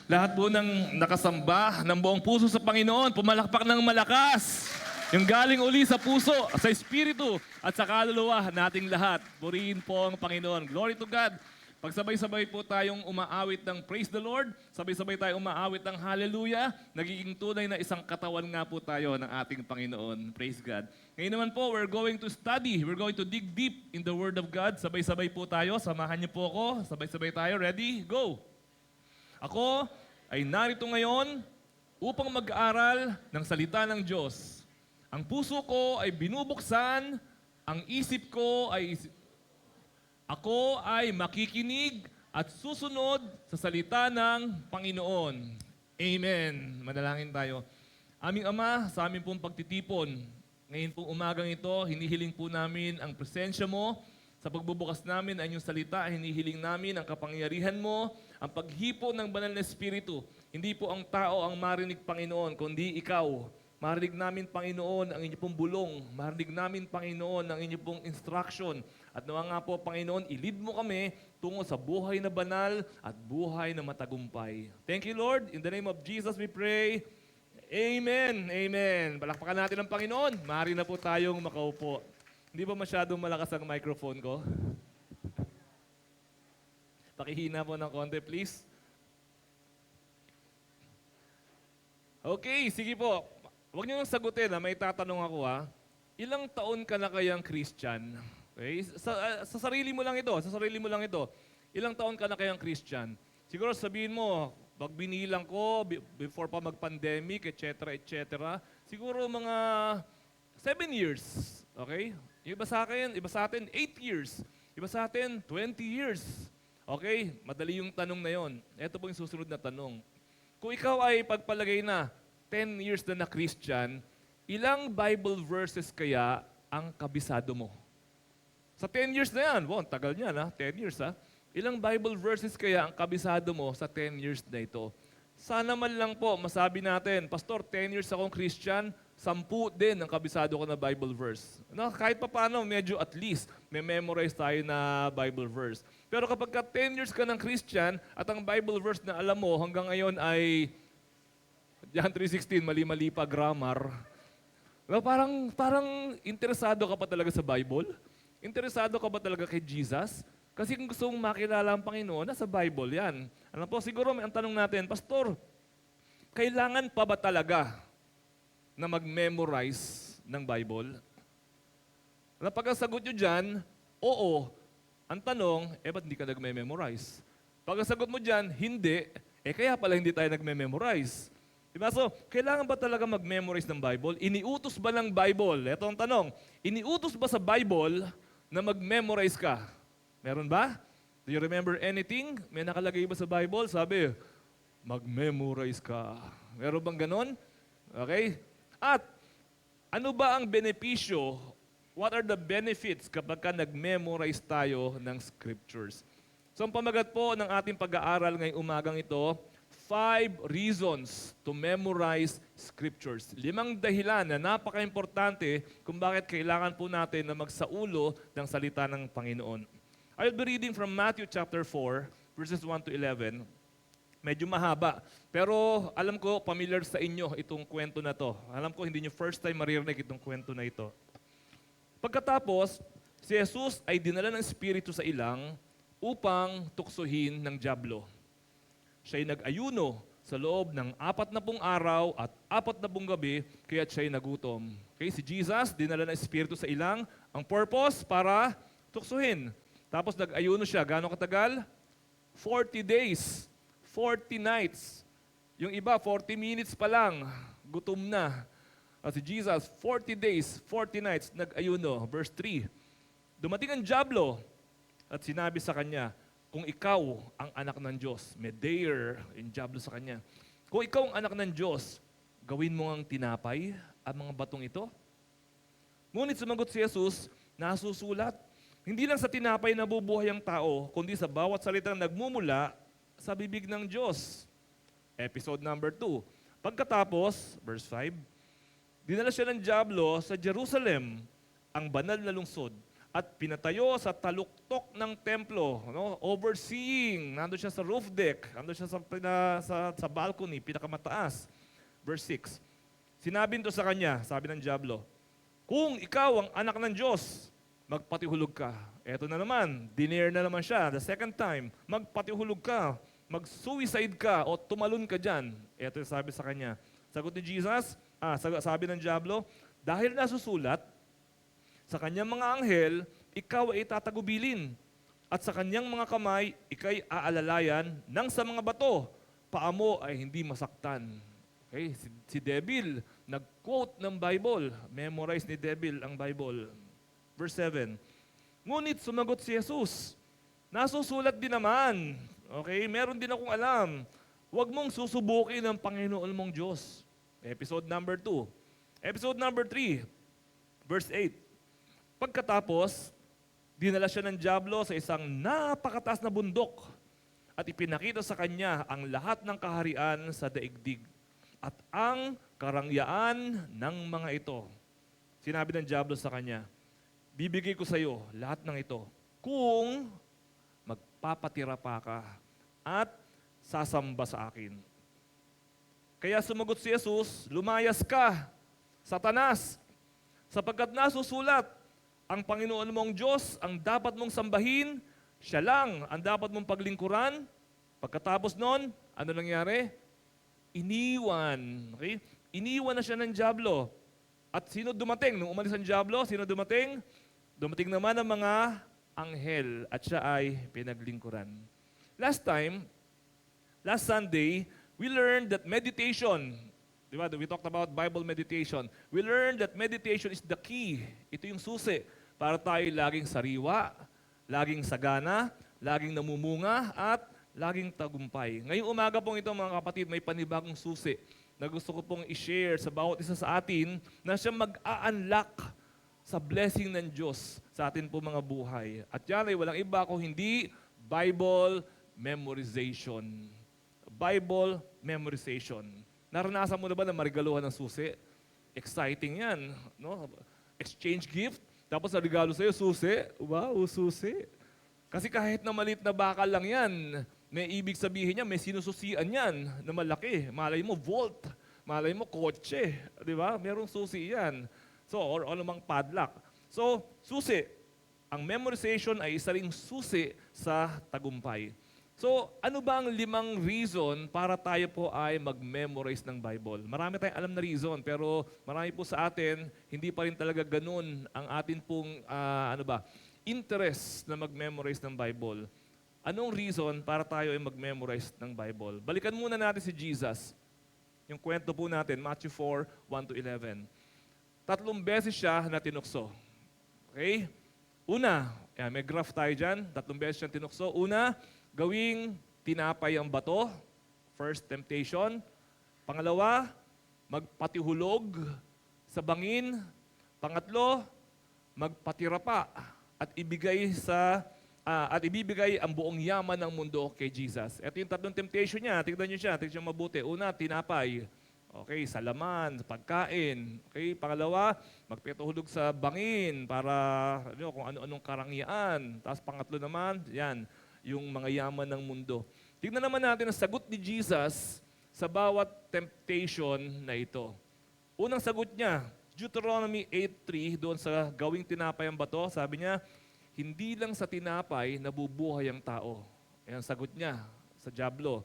Lahat po ng nakasamba ng buong puso sa Panginoon, pumalakpak ng malakas. Yung galing uli sa puso, sa espiritu, at sa kaluluwa nating lahat. Purihin po ang Panginoon. Glory to God. Pagsabay-sabay po tayong umaawit ng Praise the Lord, sabay-sabay tayong umaawit ng Hallelujah, nagiging tunay na isang katawan nga po tayo ng ating Panginoon. Praise God. Ngayon naman po, we're going to study. We're going to dig deep in the Word of God. Sabay-sabay po tayo. Samahan niyo po ako. Sabay-sabay tayo. Ready? Go! Ako ay narito ngayon upang mag-aaral ng salita ng Diyos. Ang puso ko ay binubuksan, ang isip ko ay... Ako ay makikinig at susunod sa salita ng Panginoon. Amen. Manalangin tayo. Aming Ama, sa aming pong pagtitipon, ngayon pong umagang ito, hinihiling po namin ang presensya mo. Sa pagbubukas namin ang iyong salita, hinihiling namin ang kapangyarihan mo, ang paghipo ng banal na espiritu. Hindi po ang tao ang marinig, Panginoon, kundi ikaw. Marinig namin, Panginoon, ang inyong pong bulong. Marinig namin, Panginoon, ang inyong pong instruction. At nawa nga po, Panginoon, ilid mo kami tungo sa buhay na banal at buhay na matagumpay. Thank you, Lord. In the name of Jesus we pray. Amen. Amen. Palakpakan natin ang Panginoon. Maaari na po tayong makaupo. Hindi ba masyadong malakas ang microphone ko? Pakihina po ng konti, please. Okay, sige po. Huwag niyo nang sagutin, may tatanong ako ha. Ilang taon ka na kayang Christian? Okay? Sa sarili mo lang ito, sa sarili mo lang ito. Ilang taon ka na kayang Christian? Siguro sabihin mo, pag binilang ko, before pa mag-pandemic, etc., siguro mga 7 years. Okay? Iba sa atin, 8 years. Iba sa atin, 20 years. Okay? Madali yung tanong na yon. Ito po yung susunod na tanong. Kung ikaw ay pagpalagay na 10 years na Christian, ilang Bible verses kaya ang kabisado mo? Sa 10 years na yan, wow, tagal niya na, 10 years ha. Ilang Bible verses kaya ang kabisado mo sa 10 years na ito? Sana man lang po masabi natin, Pastor, 10 years akong Christian, 10 din ang kabisado ko na Bible verse. No, kahit pa paano, medyo at least may memorize tayo na Bible verse. Pero kapag ka 10 years ka ng Christian at ang Bible verse na alam mo hanggang ngayon ay John 3:16, mali-mali pa grammar. No, parang interesado ka pa talaga sa Bible? Interesado ka ba talaga kay Jesus? Kasi kung gusto mong makilala ang Panginoon, nasa Bible yan. Ano po, siguro ang tanong natin, Pastor, kailangan pa ba talaga na mag-memorize ng Bible? Pag ang sagot nyo dyan, oo. Ang tanong, ba't hindi ka nag-memorize? Pag ang sagot mo dyan, hindi, kaya pala hindi tayo nag-memorize. Diba? So, kailangan ba talaga mag-memorize ng Bible? Iniutos ba ng Bible? Ito ang tanong. Iniutos ba sa Bible na mag-memorize ka? Meron ba? Do you remember anything? May nakalagay ba sa Bible? Sabi, mag-memorize ka. Meron bang ganon? Okay? At, ano ba ang benepisyo? What are the benefits kapag ka nag-memorize tayo ng scriptures? So, ang pamagat po ng ating pag-aaral ngayong umagang ito, 5 reasons to memorize scriptures. 5 dahilan na napaka-importante kung bakit kailangan po natin na magsaulo ng salita ng Panginoon. I'll be reading from Matthew chapter 4, verses 1 to 11. Medyo mahaba. Pero alam ko, familiar sa inyo itong kwento na to. Alam ko, hindi nyo first time maririnig itong kwento na ito. Pagkatapos, si Jesus ay dinala ng Espiritu sa ilang upang tuksohin ng dyablo. Siya'y nag-ayuno sa loob ng 40 araw at 40 gabi, kaya siya'y nagutom. Okay, si Jesus, dinala ng Espiritu sa ilang, ang purpose para tuksuhin. Tapos nag-ayuno siya. Gaano katagal? 40 days, 40 nights. Yung iba, 40 minutes pa lang, gutom na. At si Jesus, 40 days, 40 nights, nag-ayuno. Verse 3, dumating ang dyablo at sinabi sa kanya, kung ikaw ang anak ng Diyos, may dare yung dyablo sa kanya. Kung ikaw ang anak ng Diyos, gawin mo ang tinapay ang mga batong ito. Ngunit sumagot si Jesus, nasusulat, hindi lang sa tinapay nabubuhay ang tao, kundi sa bawat salitang nagmumula sa bibig ng Diyos. Episode number 2. Pagkatapos, verse 5, dinala siya ng dyablo sa Jerusalem, ang banal na lungsod, at pinatayo sa taluktok ng templo, no? Overseeing, nandun siya sa roof deck, nandun siya sa balcony, pinakamataas. Verse 6, sinabi nito sa kanya, sabi ng diablo, kung ikaw ang anak ng Diyos, magpatihulog ka. Eto na naman, dinare na naman siya, the second time, magpatihulog ka, mag-suicide ka o tumalon ka dyan. Eto yung sabi sa kanya. Sagot ni Jesus, sabi ng diablo, dahil nasusulat, sa kanyang mga anghel, ikaw ay tatagubilin. At sa kanyang mga kamay, ikay aalalayan ng sa mga bato. Paa mo ay hindi masaktan. Okay? Si Devil, nag-quote ng Bible. Memorize ni Devil ang Bible. Verse 7. Ngunit sumagot si Jesus, nasusulat din naman. Okay? Meron din akong alam. Huwag mong susubukin ang Panginoon mong Diyos. Episode number 2. Episode number 3. Verse 8. Pagkatapos, dinala siya ng diablo sa isang napakataas na bundok at ipinakita sa kanya ang lahat ng kaharian sa daigdig at ang karangyaan ng mga ito. Sinabi ng diablo sa kanya, bibigay ko sa iyo lahat ng ito kung magpapatira pa ka at sasamba sa akin. Kaya sumagot si Jesus, lumayas ka, Satanas, sapagkat nasusulat, ang Panginoon mong Diyos ang dapat mong sambahin, siya lang ang dapat mong paglingkuran. Pagkatapos nun, ano nangyari? Iniwan. Okay? Iniwan na siya ng diablo. At sino dumating? Nung umalis ang diablo, sino dumating? Dumating naman ang mga anghel at siya ay pinaglingkuran. Last Sunday, we learned that meditation, diba? We talked about Bible meditation. We learned that meditation is the key. Ito yung susi para tayo laging sariwa, laging sagana, laging namumunga, at laging tagumpay. Ngayong umaga pong ito mga kapatid, may panibagong susi na gusto ko pong i-share sa bawat isa sa atin na siya mag-a-unlock sa blessing ng Diyos sa atin po mga buhay. At yan ay walang iba kung hindi Bible memorization. Bible memorization. Naranasan mo na ba na marigaluhan ng susi? Exciting yan. No? Exchange gift, tapos na regalo sa'yo, susi. Wow, susi. Kasi kahit na maliit na bakal lang yan, may ibig sabihin niya, may sinususian yan na malaki. Malay mo, volt. Malay mo, kotse. Di ba? Merong susi yan. So, or anumang padlock. So, susi. Ang memorization ay isa ring susi sa tagumpay. So, ano ba ang 5 reason para tayo po ay mag-memorize ng Bible? Marami tayong alam na reason, pero marami po sa atin, hindi pa rin talaga ganun ang atin pong, interest na mag-memorize ng Bible. Anong reason para tayo ay mag-memorize ng Bible? Balikan muna natin si Jesus. Yung kwento po natin, Matthew 4, 1-11. 3 beses siya na tinukso. Okay? Una, may graph tayo dyan. 3 beses siya tinukso. Una, gawing tinapay ang bato, first temptation. Pangalawa, magpatihulog sa bangin. Pangatlo, magpatira pa at ibibigay ang buong yaman ng mundo kay Jesus. Ito yung 3 temptation niya. Tignan niyo siya, tignan niyo mabuti. Una, tinapay. Okay, sa laman, pagkain. Okay, pangalawa, magpatihulog sa bangin para kung ano-anong karangyaan. Tapos pangatlo naman, yan, yung mga yaman ng mundo. Tingnan naman natin ang sagot ni Jesus sa bawat temptation na ito. Unang sagot niya, Deuteronomy 8:3, doon sa gawing tinapay ang bato, sabi niya, hindi lang sa tinapay nabubuhay ang tao. Ayan ang sagot niya sa diablo.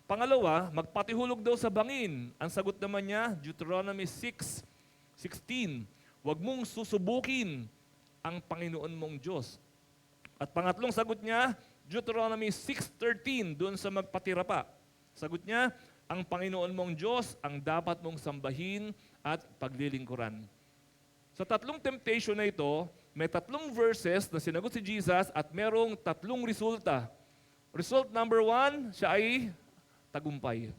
Pangalawa, magpatihulog daw sa bangin. Ang sagot naman niya, Deuteronomy 6:16, huwag mong susubukin ang Panginoon mong Diyos. At pangatlong sagot niya, Deuteronomy 6:13, doon sa magpatira pa. Sagot niya, ang Panginoon mong Diyos ang dapat mong sambahin at paglilingkuran. Sa 3 temptation na ito, may 3 verses na sinagot si Jesus at merong 3 resulta. Result number 1, siya ay tagumpay.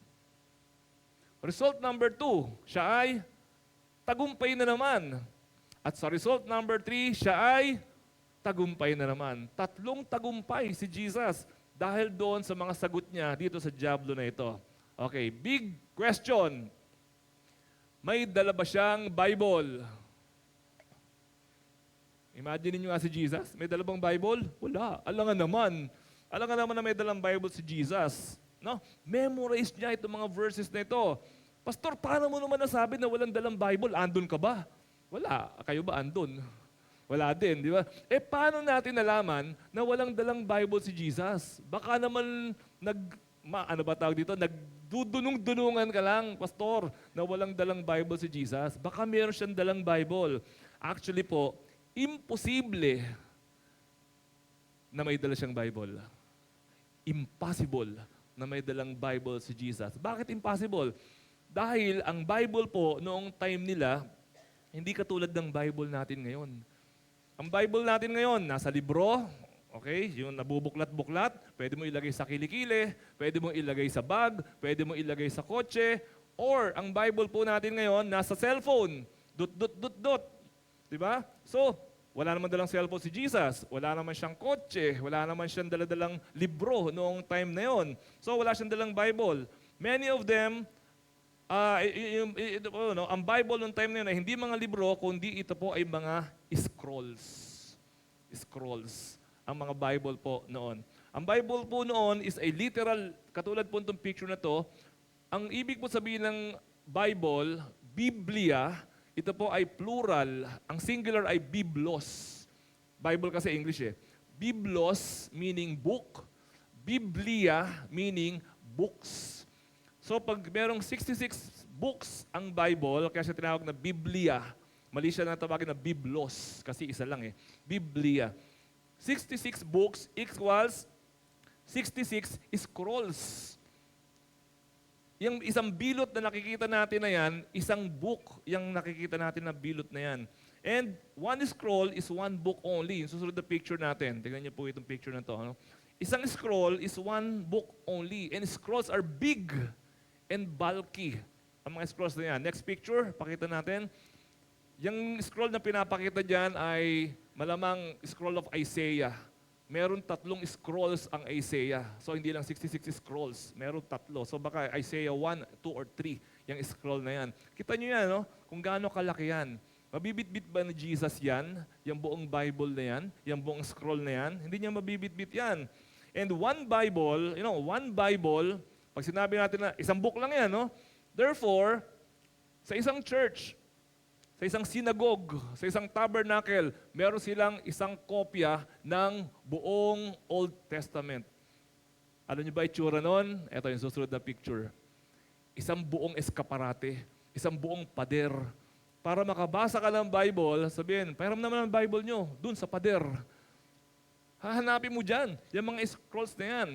Result number 2, siya ay tagumpay na naman. At sa result number 3, siya ay tagumpay na naman. 3 tagumpay si Jesus dahil doon sa mga sagot niya dito sa diablo na ito. Okay, big question. May dala ba siyang Bible? Imagine niyo nga si Jesus, may dala bang Bible? Wala. Alangan naman. Alangan naman na may dalang Bible si Jesus. No? Memorize niya itong mga verses na ito. Pastor, paano mo naman nasabi na walang dalang Bible? Andun ka ba? Wala. Kayo ba andun? Wala din, di ba? Paano natin nalaman na walang dalang Bible si Jesus? Baka naman ano ba tawag dito? Nagdudunong-dunungan ka lang, pastor, na walang dalang Bible si Jesus. Baka meron siyang dalang Bible. Actually po, imposible na may dala siyang Bible. Impossible na may dalang Bible si Jesus. Bakit impossible? Dahil ang Bible po, noong time nila, hindi katulad ng Bible natin ngayon. Ang Bible natin ngayon, nasa libro, okay, yung nabubuklat-buklat, pwede mo ilagay sa kilikili, pwede mo ilagay sa bag, pwede mo ilagay sa kotse, or ang Bible po natin ngayon, nasa cellphone, dot. Diba? So, wala naman dalang cellphone si Jesus, wala naman siyang kotse, wala naman siyang daladalang libro noong time na yon. So, wala siyang dalang Bible. Many of them, ang Bible noong time na yun ay hindi mga libro, kundi ito po ay mga scrolls. Scrolls. Ang mga Bible po noon. Ang Bible po noon is a literal, katulad po itong picture na to, ang ibig po sabihin ng Bible, Biblia, ito po ay plural. Ang singular ay Biblos. Bible kasi English eh. Biblos meaning book. Biblia meaning books. So pag merong 66 books ang Bible, kaya siya tinawag na Biblia. Mali siya na tawagin na Biblos kasi isa lang eh. Biblia. 66 books equals 66 scrolls. Yung isang bilot na nakikita natin na yan, isang book yung nakikita natin na bilot na yan. And one scroll is one book only. Yung susunod na picture natin. Tignan niyo po itong picture na to. Ano? Isang scroll is one book only. And scrolls are big and bulky. Ang mga scrolls na yan. Next picture, pakita natin. Yung scroll na pinapakita dyan ay malamang scroll of Isaiah. Meron 3 scrolls ang Isaiah. So hindi lang 66 scrolls. Meron 3. So baka Isaiah 1, 2, or 3 yung scroll na yan. Kita nyo yan, no? Kung gaano kalaki yan. Mabibitbit ba ni Jesus yan? Yung buong Bible na yan? Yung buong scroll na yan? Hindi niya mabibitbit yan. And one Bible, one Bible, pag sinabi natin na isang book lang yan, no? Therefore, sa isang church, sa isang synagogue, sa isang tabernacle, meron silang isang kopya ng buong Old Testament. Ano niyo ba itsura nun? Ito yung susunod na picture. Isang buong eskaparate, isang buong pader. Para makabasa ka ng Bible, sabihin, pahiram naman ang Bible nyo, dun sa pader. Hahanapin mo dyan, yung mga scrolls na yan.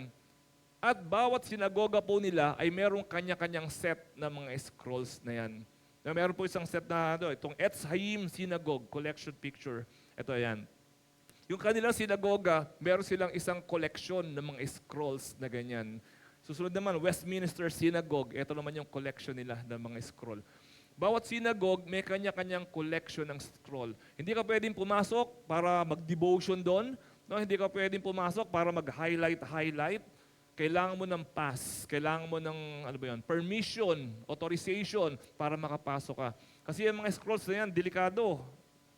At bawat sinagoga po nila ay merong kanya-kanyang set na mga scrolls na yan. Na meron po isang set na itong Etz Haim Synagogue Collection Picture. Ito yan. Yung kanilang sinagoga, meron silang isang collection ng mga scrolls na ganyan. Susunod naman, Westminster Synagogue. Ito naman yung collection nila ng mga scroll. Bawat synagogue may kanya-kanyang collection ng scroll. Hindi ka pwedeng pumasok para mag-devotion doon. No? Hindi ka pwedeng pumasok para mag-highlight. Kailangan mo ng pass, kailangan mo ng permission, authorization para makapasok ka. Kasi yung mga scrolls na yan, delikado.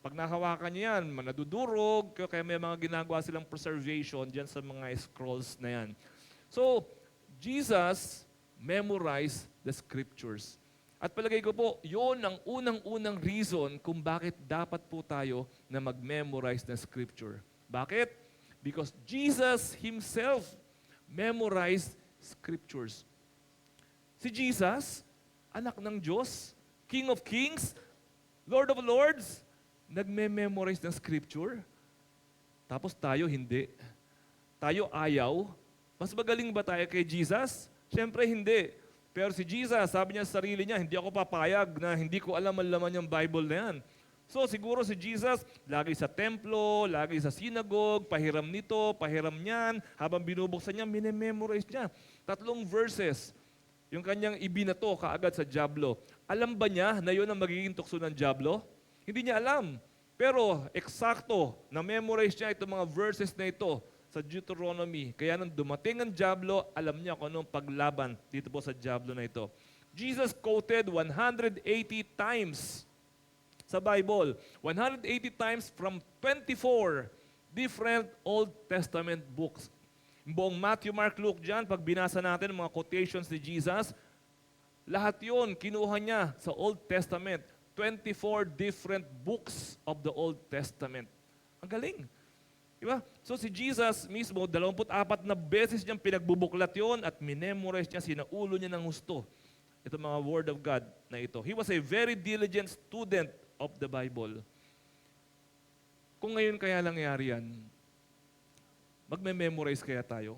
Pag nahawakan niyo yan, nadudurog, kaya may mga ginagawa silang preservation dyan sa mga scrolls na yan. So, Jesus memorized the scriptures. At palagay ko po, yun ang unang-unang reason kung bakit dapat po tayo na mag-memorize ng scripture. Bakit? Because Jesus Himself memorized scriptures. Si Jesus, anak ng Diyos, King of Kings, Lord of Lords, nagme-memorize ng scripture. Tapos tayo hindi. Tayo ayaw. Mas magaling ba tayo kay Jesus? Siyempre hindi. Pero si Jesus, sabi niya sa sarili niya, hindi ako papayag na hindi ko alam ang laman yung Bible na yan. So siguro si Jesus, lagi sa templo, lagi sa synagogue, pahiram nito, pahiram niyan, habang binubuksan niya, minememorize niya. 3 verses, yung kanyang ibinato kaagad sa dyablo. Alam ba niya na yun ang magiging tukso ng dyablo? Hindi niya alam. Pero eksakto, na-memorize niya itong mga verses na ito sa Deuteronomy. Kaya nung dumating ang dyablo, alam niya kung anong paglaban dito po sa dyablo na ito. Jesus quoted 180 times sa Bible. 180 times from 24 different Old Testament books. Yung buong Matthew, Mark, Luke dyan, pag binasa natin mga quotations ni Jesus, lahat yon kinuha niya sa Old Testament. 24 different books of the Old Testament. Ang galing. Diba? So si Jesus mismo, 24 na beses niyang pinagbubuklat yon at minemorize niya, sinaulo niya ng husto. Ito mga Word of God na ito. He was a very diligent student of the Bible. Kung ngayon kaya nangyari yan, magme-memorize kaya tayo?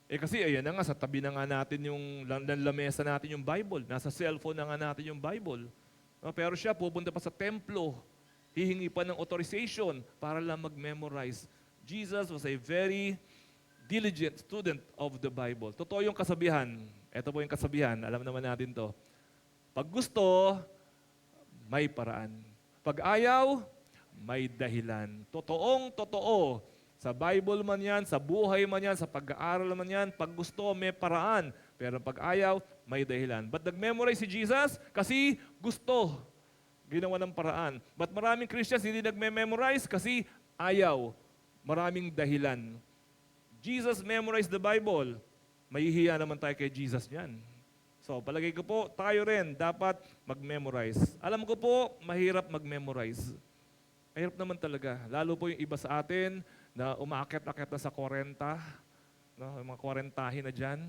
Kasi ayan na nga, sa tabi na nga natin yung lamesa natin yung Bible. Nasa cellphone na nga natin yung Bible. Pero siya pupunta pa sa templo, hihingi pa ng authorization para lang mag-memorize. Jesus was a very diligent student of the Bible. Totoo yung kasabihan. Ito po yung kasabihan. Alam naman natin to. Pag gusto, may paraan. Pag ayaw, may dahilan. Totoong totoo. Sa Bible man yan, sa buhay man yan, sa pag-aaral man yan, pag gusto, may paraan. Pero pag ayaw, may dahilan. But nag-memorize si Jesus kasi gusto. Ginawa ng paraan. But maraming Christians hindi nagme-memorize kasi ayaw. Maraming dahilan. Jesus memorized the Bible. Mahihiya naman tayo kay Jesus niyan. So, palagay ko po, tayo rin dapat mag-memorize. Alam ko po, mahirap mag-memorize. Mahirap naman talaga. Lalo po yung iba sa atin na umaakit-akit na sa 40, no? Yung mga 40 na dyan.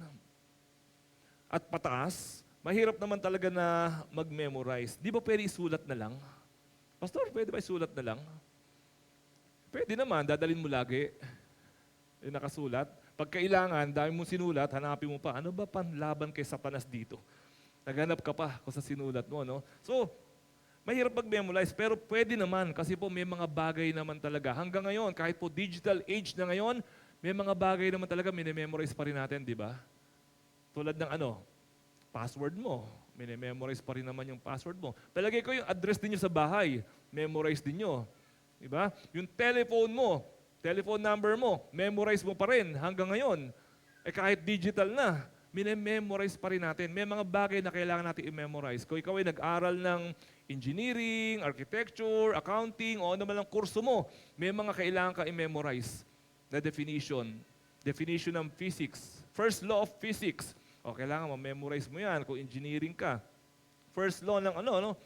At pataas, mahirap naman talaga na mag-memorize. Di ba pwede isulat na lang? Pastor, pwede ba isulat na lang? Pwede naman, dadalhin mo lagi. Yung nakasulat. Pag kailangan, dahil mo sinulat, hanapin mo pa, ano ba panlaban kay Satanas dito? Naghanap ka pa kung sa sinulat mo, no? So, mahirap mag-memorize, pero pwede naman kasi po may mga bagay naman talaga. Hanggang ngayon, kahit po digital age na ngayon, may mga bagay naman talaga minimemorize pa rin natin, di ba? Tulad ng password mo. Minimemorize pa rin naman yung password mo. Palagay ko yung address ninyo sa bahay, memorize din nyo. Di ba? Yung telephone mo, telephone number mo, memorize mo pa rin hanggang ngayon. Kahit digital na, minimemorize pa rin natin. May mga bagay na kailangan natin i-memorize. Kung ikaw ay nag-aral ng engineering, architecture, accounting, o ano man ang kurso mo, may mga kailangan ka i-memorize na definition. Definition ng physics. First law of physics. O, kailangan ma-memorize mo yan kung engineering ka. First law ng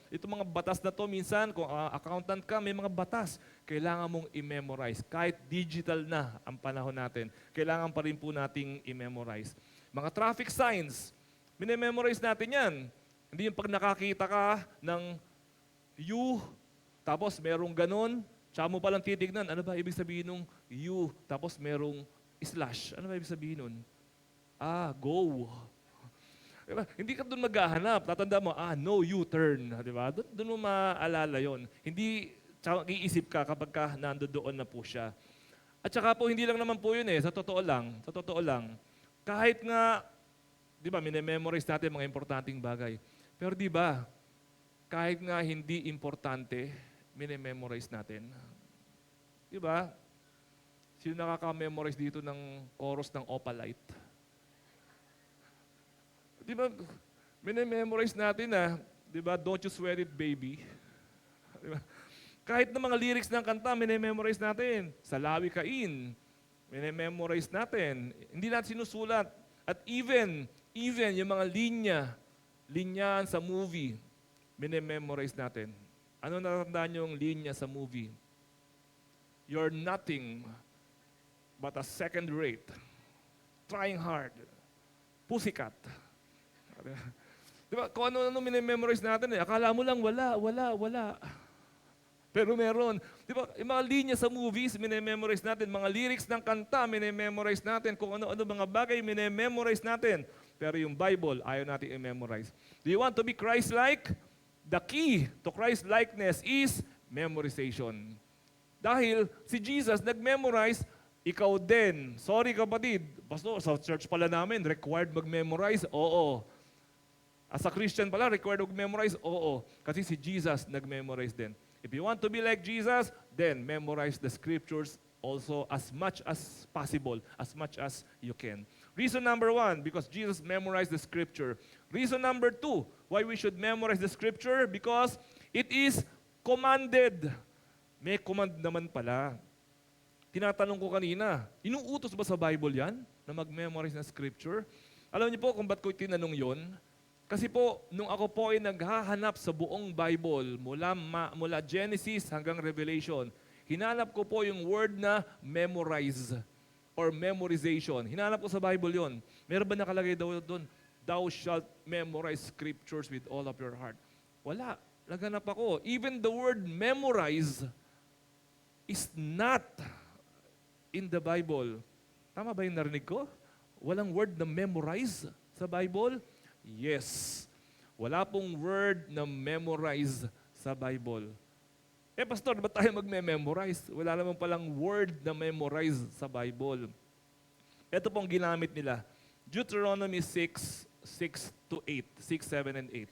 itong mga batas na to, minsan, kung accountant ka, may mga batas. Kailangan mong i-memorize. Kahit digital na ang panahon natin, kailangan pa rin po nating i-memorize. Mga traffic signs, minimemorize natin yan. Hindi yung pag nakakita ka ng U, tapos merong ganun, tsaka mo palang titignan, ano ba ibig sabihin ng U, tapos merong slash. Ano ba ibig sabihin nun? Go. Diba? Hindi ka doon maghahanap. Tatanda mo, no U-turn. Diba? Doon mo maalala yon. Hindi, tsaka iisip ka kapag ka nandoon na po siya. At saka po, hindi lang naman po yun sa totoo lang. Kahit nga, di ba, minememorize natin mga importanteng bagay. Pero di ba, kahit nga hindi importante, minememorize natin. Di ba? Sino nakaka-memorize dito ng chorus ng Opalite? Di ba, minememorize natin di ba, don't you sweat it, baby. Di ba? Kahit na mga lyrics ng kanta, minememorize natin. Salawi kain, minememorize natin. Hindi natin sinusulat. At even yung mga linya sa movie, minememorize natin. Ano natandaan yung linya sa movie? You're nothing but a second rate. Trying hard. Pussycat. Diba? Kung ano minememorize natin akala mo lang wala. Pero meron. Diba? Yung mga linya sa movies, minememorize natin. Mga lyrics ng kanta, minememorize natin. Kung ano-ano mga bagay, minememorize natin. Pero yung Bible, ayaw natin i-memorize. Do you want to be Christ-like? The key to Christ-likeness is memorization. Dahil si Jesus nag-memorize, ikaw din. Sorry kapatid, Pastor, sa church pala namin, required mag-memorize? Oo. As a Christian pala, required mag-memorize? Oo. Kasi si Jesus nag-memorize din. If you want to be like Jesus, then memorize the scriptures also as much as possible, as much as you can. Reason number 1, because Jesus memorized the scripture. Reason number 2, why we should memorize the scripture, because It is commanded. May command naman pala. Tinatanong ko kanina, inuutos ba sa Bible yan na mag-memorize ng scripture? Alam niyo po kung ba't ko tinanong yon? Kasi po, nung ako po ay naghahanap sa buong Bible, mula Genesis hanggang Revelation, hinanap ko po yung word na memorize or memorization. Hinanap ko sa Bible yon. Meron ba nakalagay daw doon? Thou shalt memorize scriptures with all of your heart. Wala. Naghanap ako. Even the word memorize is not in the Bible. Tama ba yung narinig ko? Walang word na memorize sa Bible? Yes. Wala pong word na memorize sa Bible. Pastor, ba't tayo magme-memorize? Wala naman palang word na memorize sa Bible. Ito pong ginamit nila. Deuteronomy 6:6 to 8, 6, 7, and 8.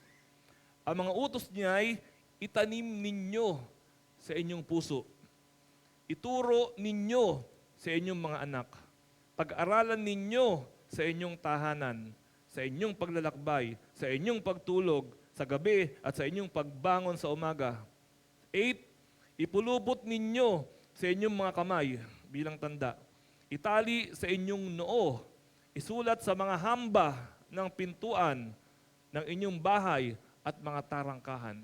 Ang mga utos niya ay itanim ninyo sa inyong puso. Ituro ninyo sa inyong mga anak. Pag-aralan ninyo sa inyong tahanan, sa inyong paglalakbay, sa inyong pagtulog, sa gabi at sa inyong pagbangon sa umaga. 8, ipulubot ninyo sa inyong mga kamay bilang tanda. Itali sa inyong noo. Isulat sa mga hamba ng pintuan ng inyong bahay at mga tarangkahan.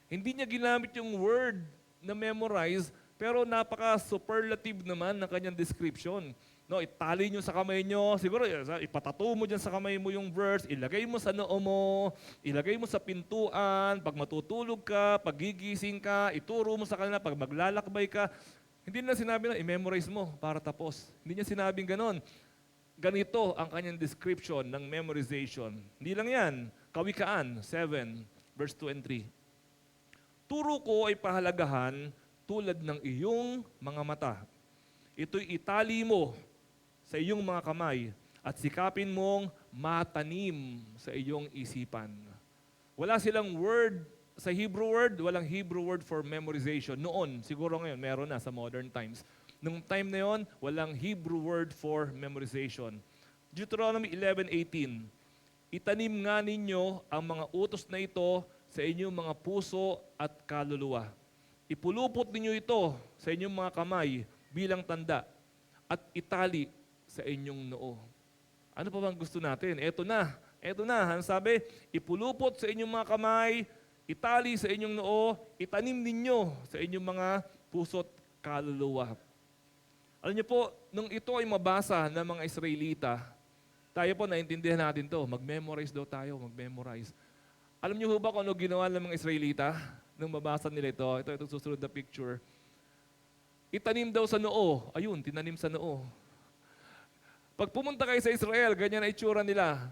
Hindi niya ginamit yung word na memorize, pero napaka-superlative naman ng kanyang description. No, itali nyo sa kamay nyo, siguro ipatato mo dyan sa kamay mo yung verse, ilagay mo sa noo mo, ilagay mo sa pintuan, pag matutulog ka, pag gigising ka, ituro mo sa kanila, pag maglalakbay ka. Hindi na sinabi na i-memorize mo para tapos. Hindi niya sinabing ganon. Ganito ang kanyang description ng memorization. Hindi lang yan. Kawikaan 7, verse 2 and 3. Turo ko ay pahalagahan tulad ng iyong mga mata. Ito'y itali mo sa iyong mga kamay at sikapin mong matanim sa iyong isipan. Wala silang word sa Hebrew word, walang Hebrew word for memorization. Noon, siguro ngayon, meron na sa modern times. Nung time na yon, walang Hebrew word for memorization. Deuteronomy 11:18, itanim nga ninyo ang mga utos na ito sa inyong mga puso at kaluluwa. Ipulupot ninyo ito sa inyong mga kamay bilang tanda at itali sa inyong noo. Ano pa bang gusto natin? Eto na. Ang sabi, ipulupot sa inyong mga kamay, itali sa inyong noo, itanim ninyo sa inyong mga puso't kaluluwa. Alam niyo po, nung ito ay mabasa ng mga Israelita, tayo po naintindihan natin to. Mag-memorize daw tayo, mag-memorize. Alam niyo ba kung ano ginawa ng mga Israelita nung mabasa nila ito? Ito susunod na picture. Itanim daw sa noo. Ayun, tinanim sa noo. Pag pumunta kayo sa Israel, ganyan ang itsura nila.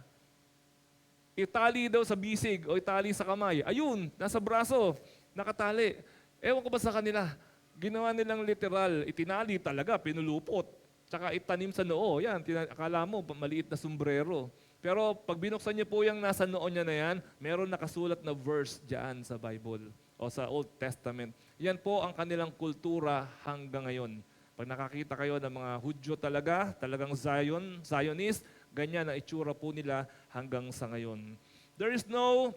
Itali daw sa bisig o itali sa kamay. Ayun, nasa braso, nakatali. Ewan ko ba sa kanila, ginawa nilang literal, itinali talaga, pinulupot. Tsaka itanim sa noo. Yan, akala mo, maliit na sombrero. Pero pag binuksan niyo po yung nasa noo niya na yan, meron nakasulat na verse dyan sa Bible o sa Old Testament. Yan po ang kanilang kultura hanggang ngayon. Pag nakakita kayo ng mga Hudyo talagang Zionist, ganyan ang itsura po nila hanggang sa ngayon. There is no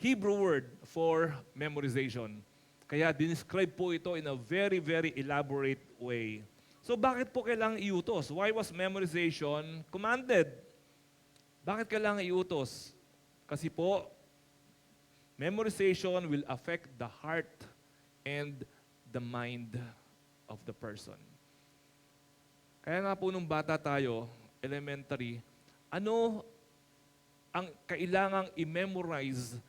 Hebrew word for memorization. Kaya dinescribe po ito in a very, very elaborate way. So bakit po kailangang iutos? Why was memorization commanded? Bakit kailangan iutos? Kasi po, memorization will affect the heart and the mind of the person. Kaya nga po nung bata tayo, elementary, ano ang kailangang i-memorize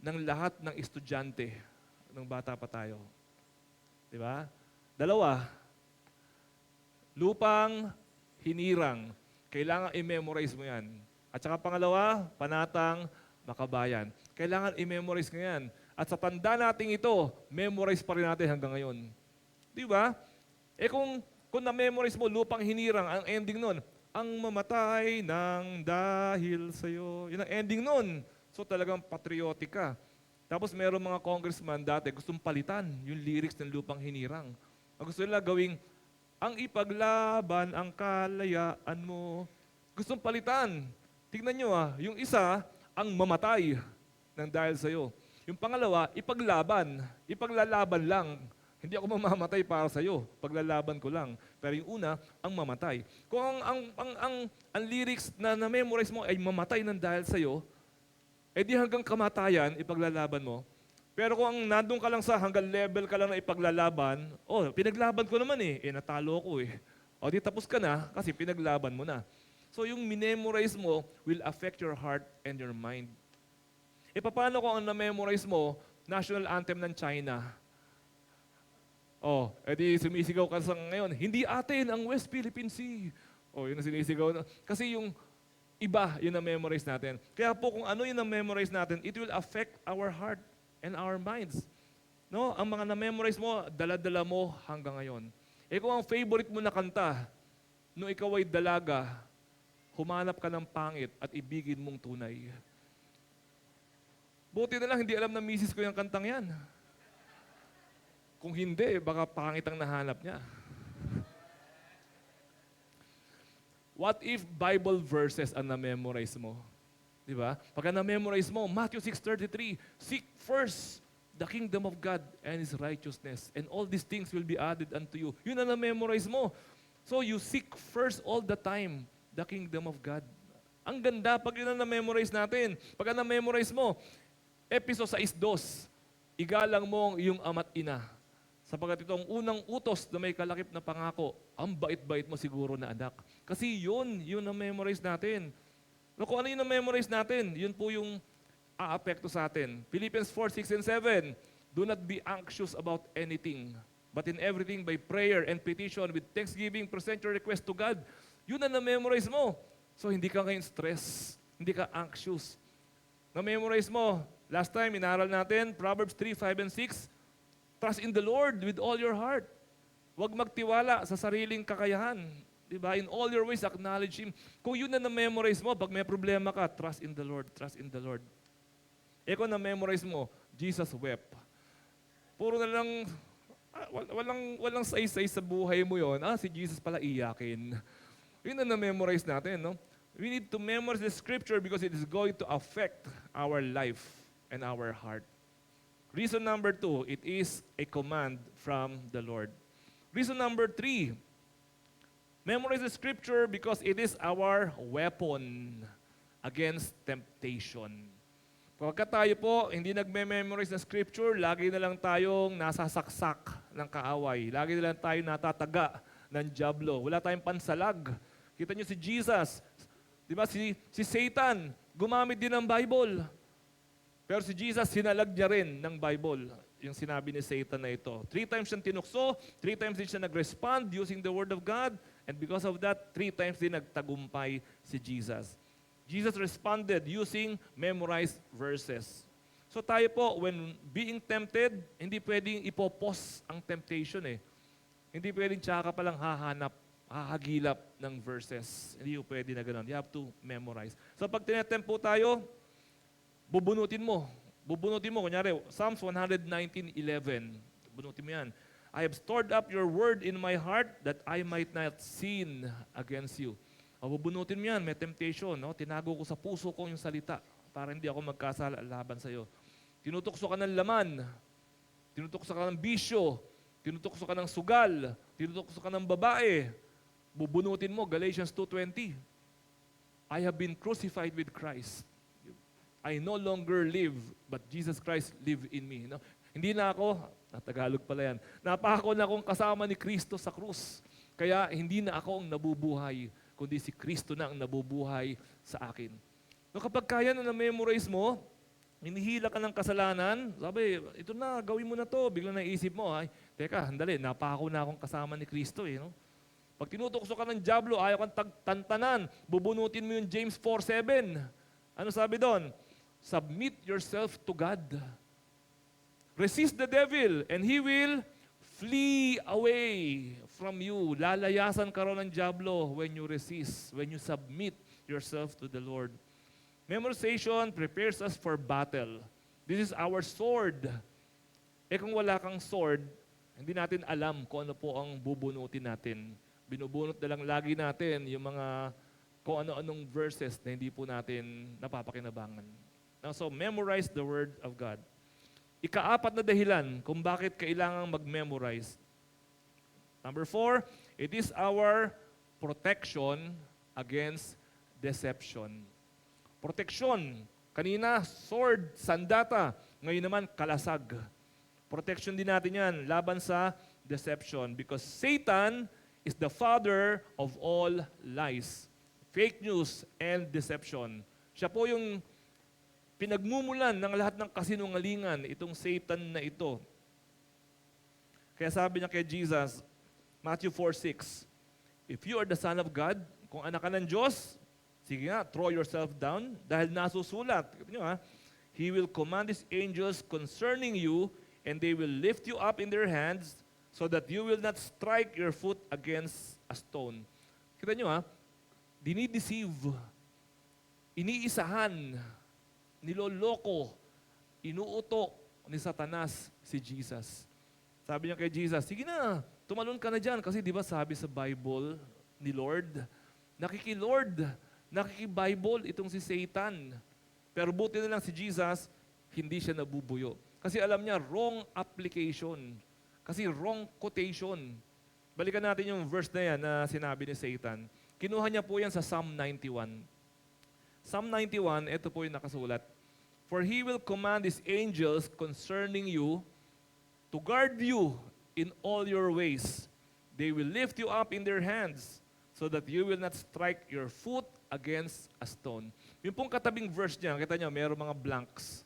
ng lahat ng estudyante nung bata pa tayo? Di ba? 2, lupang hinirang. Kailangan i-memorize mo yan. At saka pangalawa, panatang makabayan. Kailangan i-memorize mo yan. At sa tanda nating ito, memorize pa rin natin hanggang ngayon. Di ba? Kung na-memorize mo, lupang hinirang, ang ending nun, ang mamatay ng dahil sa'yo. Yun ang ending nun. So talagang patriotic ka. Tapos meron mga congressman dati, gustong palitan yung lyrics ng lupang hinirang. Ang gusto nila gawing, ang ipaglaban ang kalayaan mo. Gustong palitan. Tignan nyo yung isa, ang mamatay ng dahil sa'yo. Yung pangalawa, ipaglaban. Ipaglalaban lang. Hindi ako mamamatay para sa'yo. Paglalaban ko lang. Pero yung una, ang mamatay. Kung ang lyrics na na-memorize mo ay mamatay ng dahil sa'yo, di hanggang kamatayan, ipaglalaban mo. Pero kung nandun ka lang sa hanggang level ka lang na ipaglalaban, pinaglaban ko naman natalo ko di tapos ka na kasi pinaglaban mo na. So yung minemorize mo will affect your heart and your mind. Paano kung ang na-memorize mo, national anthem ng China? Edi sumisigaw ka sa ngayon, hindi atin ang West Philippine Sea. Yun ang sinisigaw. Kasi yung iba, yun ang memorize natin. Kaya po kung ano yun ang memorize natin, it will affect our heart and our minds. No? Ang mga na-memorize mo, dala-dala mo hanggang ngayon. Kung ang favorite mo na kanta, nung ikaw ay dalaga, humanap ka ng pangit at ibigin mong tunay. Buti na lang, hindi alam na misis ko yung kantang yan. Kung hindi, baka pangit ang nahanap niya. What if Bible verses ang na-memorize mo? Di ba? Pagka na-memorize mo, Matthew 6:33, seek first the kingdom of God and His righteousness, and all these things will be added unto you. Yun ang na-memorize mo. So you seek first all the time the kingdom of God. Ang ganda pag yun ang na-memorize natin. Pagka na-memorize mo, Episo 6:2, igalang mo iyong ama't ina. Sapagkat itong unang utos na may kalakip na pangako, ang bait-bait mo siguro na anak. Kasi yun ang memorize natin. No, kung ano yun ang memorize natin, yun po yung aapekto sa atin. Philippians 4:6 and 7, do not be anxious about anything, but in everything by prayer and petition with thanksgiving, present your request to God. Yun ang na-memorize mo. So hindi ka ngayon stress, hindi ka anxious. Na-memorize mo, last time inaral natin, Proverbs 3:5 and 6, trust in the Lord with all your heart. Huwag magtiwala sa sariling kakayahan. Diba? In all your ways, acknowledge Him. Kung yun na na-memorize mo, pag may problema ka, trust in the Lord, trust in the Lord. Kung na-memorize mo, Jesus wept. Puro na lang, walang say-say sa buhay mo yon. Si Jesus pala iyakin. Yun na na-memorize natin, no? We need to memorize the scripture because it is going to affect our life and our heart. Reason number 2, it is a command from the Lord. Reason number 3, memorize the scripture because it is our weapon against temptation. Pagka tayo po hindi nagme-memorize ng scripture, lagi na lang tayong nasasaksak ng kaaway. Lagi na lang tayo natataga ng dyablo. Wala tayong pansalag. Kita niyo si Jesus, di ba? Si Satan, gumamit din ng Bible. Pero si Jesus, sinalag niya rin ng Bible, yung sinabi ni Satan na ito. 3 times siyang tinukso, 3 times din siya nag-respond using the Word of God, and because of that, 3 times din nagtagumpay si Jesus. Jesus responded using memorized verses. So tayo po, when being tempted, hindi pwedeng ipopos ang temptation Hindi pwedeng tsaka pa lang hahagilap ng verses. Hindi po pwede na gano'n. You have to memorize. So pag tinetempt po tayo, bubunutin mo. Kunyari, Psalms 119:11. Bunutin mo yan. I have stored up your word in my heart that I might not sin against you. Bubunutin mo yan, may temptation. No? Tinago ko sa puso ko yung salita para hindi ako magkasala laban sa iyo. Tinutukso ka ng laman. Tinutukso ka ng bisyo. Tinutukso ka ng sugal. Tinutukso ka ng babae. Bubunutin mo, Galatians 2:20. I have been crucified with Christ. I no longer live, but Jesus Christ live in me. No? Hindi na ako, Tagalog pala yan, napako na akong kasama ni Kristo sa krus. Kaya hindi na ako ang nabubuhay, kundi si Kristo na ang nabubuhay sa akin. No, kapag kaya na na-memorize mo, hinihila ka ng kasalanan, sabi, ito na, gawin mo na to. Biglang naisip mo, teka, handali, napako na akong kasama ni Kristo. No? Pag tinutukso ka ng dyablo, ayaw kang tantanan, bubunutin mo yung James 4:7. Ano sabi doon? Submit yourself to God. Resist the devil, and he will flee away from you. Lalayasan ka rin ng dyablo when you resist, when you submit yourself to the Lord. Memorization prepares us for battle. This is our sword. Kung wala kang sword, hindi natin alam kung ano po ang bubunutin natin. Binubunot na lang lagi natin yung mga kung ano-anong verses na hindi po natin napapakinabangan. Now, so memorize the Word of God. Ikaapat na dahilan kung bakit kailangang mag-memorize. Number 4, it is our protection against deception. Protection. Kanina, sword, sandata. Ngayon naman, kalasag. Protection din natin yan laban sa deception because Satan is the father of all lies, fake news, and deception. Siya po yung pinagmumulan ng lahat ng kasinungalingan, itong Satan na ito. Kaya sabi niya kay Jesus, Matthew 4:6, if you are the Son of God, kung anak ka ng Diyos, sige nga, throw yourself down dahil nasusulat. He will command His angels concerning you and they will lift you up in their hands so that you will not strike your foot against a stone. Kita nyo dinideceive, iniisahan, niloloko, inuuto ni Satanas si Jesus. Sabi niya kay Jesus, sige na, tumalon ka na dyan. Kasi di ba sabi sa Bible ni Lord, nakiki-Lord, nakiki-Bible itong si Satan. Pero buti na lang si Jesus, hindi siya nabubuyo. Kasi alam niya, wrong application. Kasi wrong quotation. Balikan natin yung verse na yan na sinabi ni Satan. Kinuha niya po yan sa Psalm 91. Psalm 91, ito po yung nakasulat. For He will command His angels concerning you to guard you in all your ways. They will lift you up in their hands so that you will not strike your foot against a stone. Yung pong katabing verse niya, kita niyo, mayroong mga blanks.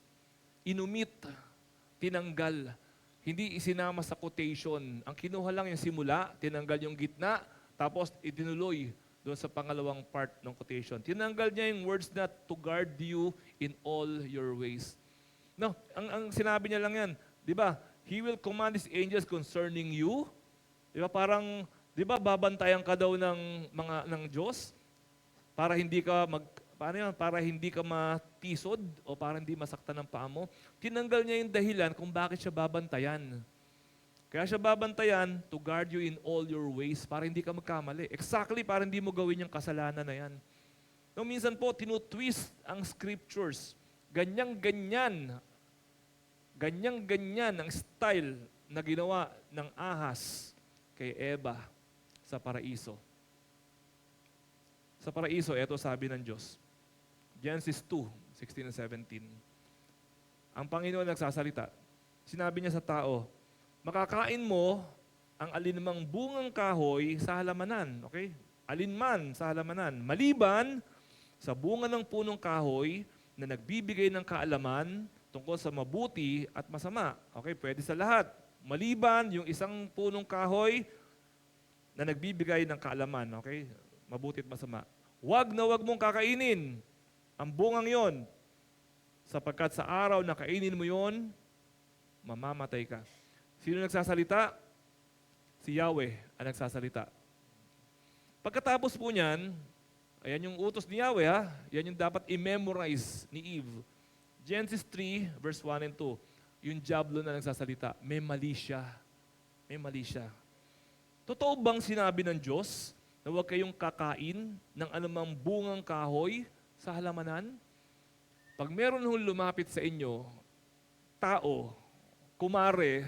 Inumit, tinanggal, hindi isinama sa quotation. Ang kinuha lang yung simula, tinanggal yung gitna, tapos itinuloy doon sa pangalawang part ng quotation. Tinanggal niya yung words na to guard you in all your ways. No, ang sinabi niya lang yan, di ba? He will command His angels concerning you. Di ba parang, di ba babantayan ka daw ng Diyos para hindi ka para hindi ka matisod o para hindi masaktan ng paa mo. Tinanggal niya yung dahilan kung bakit siya babantayan. Kaya siya babantayan to guard you in all your ways para hindi ka magkamali. Exactly para hindi mo gawin yung kasalanan na yan. No, minsan po, tinutwist ang scriptures. Ganyan-ganyan ang style na ginawa ng ahas kay Eva sa paraiso. Sa paraiso, ito sabi ng Diyos. Genesis 2:16 and 17. Ang Panginoon nagsasalita. Sinabi niya sa tao, makakain mo ang alinmang bungang kahoy sa halamanan. Okay? Alinman sa halamanan. Maliban sa bunga ng punong kahoy na nagbibigay ng kaalaman tungkol sa mabuti at masama. Okay, pwede sa lahat. Maliban yung isang punong kahoy na nagbibigay ng kaalaman. Okay, mabuti at masama. Wag mong kakainin ang bungang yon, sapagkat sa araw na kainin mo yon, mamamatay ka. Sino nagsasalita? Si Yahweh ang nagsasalita. Pagkatapos po niyan, ayan yung utos ni Yahweh yan yung dapat i-memorize ni Eve. Genesis 3, verse 1 and 2. Yung diablo na nagsasalita, may mali siya. May mali siya. Totoo bang sinabi ng Diyos na huwag kayong kakain ng anumang bungang kahoy sa halamanan? Pag meron hong lumapit sa inyo, tao, kumare,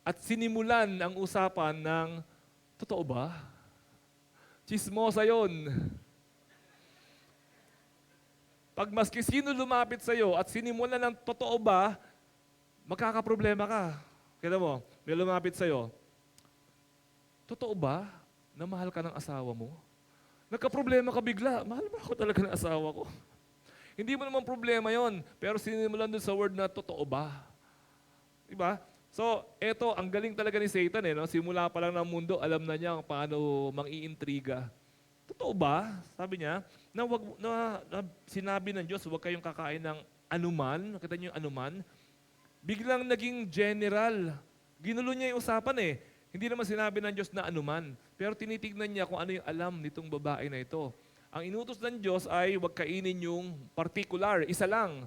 at sinimulan ang usapan ng, totoo ba? Chismosa yon. Pag maski sino lumapit sa iyo at sinimulan ng totoo ba, magkakaproblema ka. Kaya mo, may lumapit sa iyo, totoo ba na mahal ka ng asawa mo? Nagka-problema ka bigla, mahal ba ako talaga ng asawa ko? Hindi mo naman problema yon, pero sinimulan doon sa word na totoo ba? Diba? So, eto, ang galing talaga ni Satan. No? Simula pa lang ng mundo, alam na niya kung paano mang-iintriga. Totoo ba? Sabi niya, na sinabi ng Diyos, huwag kayong kakain ng anuman. Nakita niyo yung anuman? Biglang naging general. Ginulo niya yung usapan Hindi naman sinabi ng Diyos na anuman. Pero tinitignan niya kung ano yung alam nitong babae na ito. Ang inutos ng Diyos ay huwag kainin yung particular, isa lang.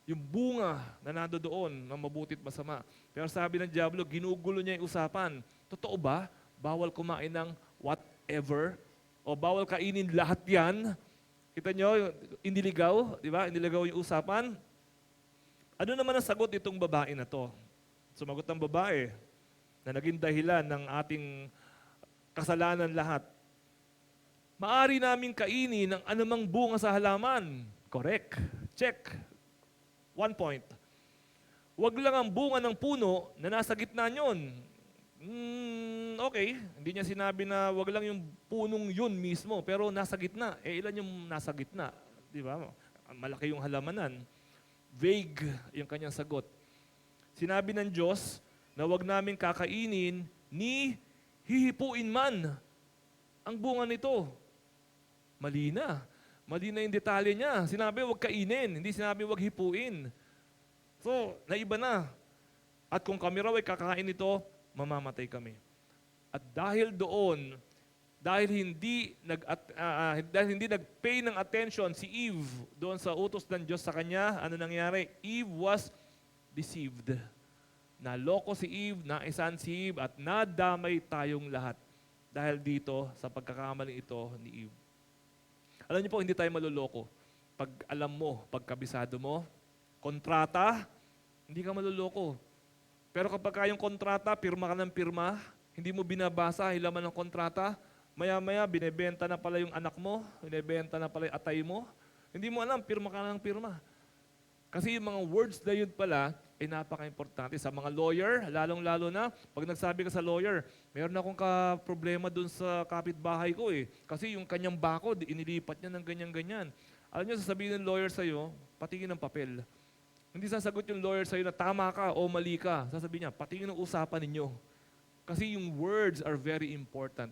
Yung bunga na nandoon ng mabuti at masama. Pero sabi ng Diablo, ginugulo niya yung usapan. Totoo ba? Bawal kumain ng whatever? O bawal kainin lahat yan? Kita nyo, indiligaw, di ba? Indiligaw yung usapan. Ano naman ang sagot itong babae na to? Sumagot ang babae na naging dahilan ng ating kasalanan lahat. Maari naming kainin ng anumang bunga sa halaman. Correct. Check. 1 point. Huwag lang ang bunga ng puno na nasa gitna nyon. Okay. Hindi niya sinabi na wag lang yung punong yun mismo, pero nasa gitna. Ilan yung nasa gitna? Di ba? Malaki yung halamanan. Vague yung kanyang sagot. Sinabi ng Diyos na wag namin kakainin ni hihipuin man ang bunga nito. Mali na. Mali na yung detalye niya. Sinabi wag kainin, hindi sinabi wag hipuin. So, naiba na. At kung kami raw ay kakain nito, mamamatay kami. At dahil doon, dahil hindi nag-pay ng attention si Eve doon sa utos ng Diyos sa kanya, ano nangyari? Eve was deceived. Naloko si Eve, naisan si Eve, at nadamay tayong lahat dahil dito sa pagkakamaling ito ni Eve. Alam niyo po, hindi tayo maluloko. Pag alam mo, pag kabisado mo, kontrata, hindi ka maluloko. Pero kapag yung kontrata, pirma ka ng pirma, hindi mo binabasa, hilaman ng kontrata, maya-maya, binebenta na pala yung anak mo, binebenta na pala yung atay mo, hindi mo alam, pirma ka ng pirma. Kasi yung mga words na yun pala, ay napaka-importante. Sa mga lawyer, lalong-lalo na, pag nagsabi ka sa lawyer, meron akong problema dun sa kapitbahay ko eh. Kasi yung kanyang bakod, inilipat niya ng ganyan-ganyan. Alam niyo, sasabihin ng lawyer sa'yo, patingin ng papel. Hindi sasagot yung lawyer sa'yo na tama ka o mali ka. Sasabihin niya, patingin ng usapan ninyo. Kasi yung words are very important.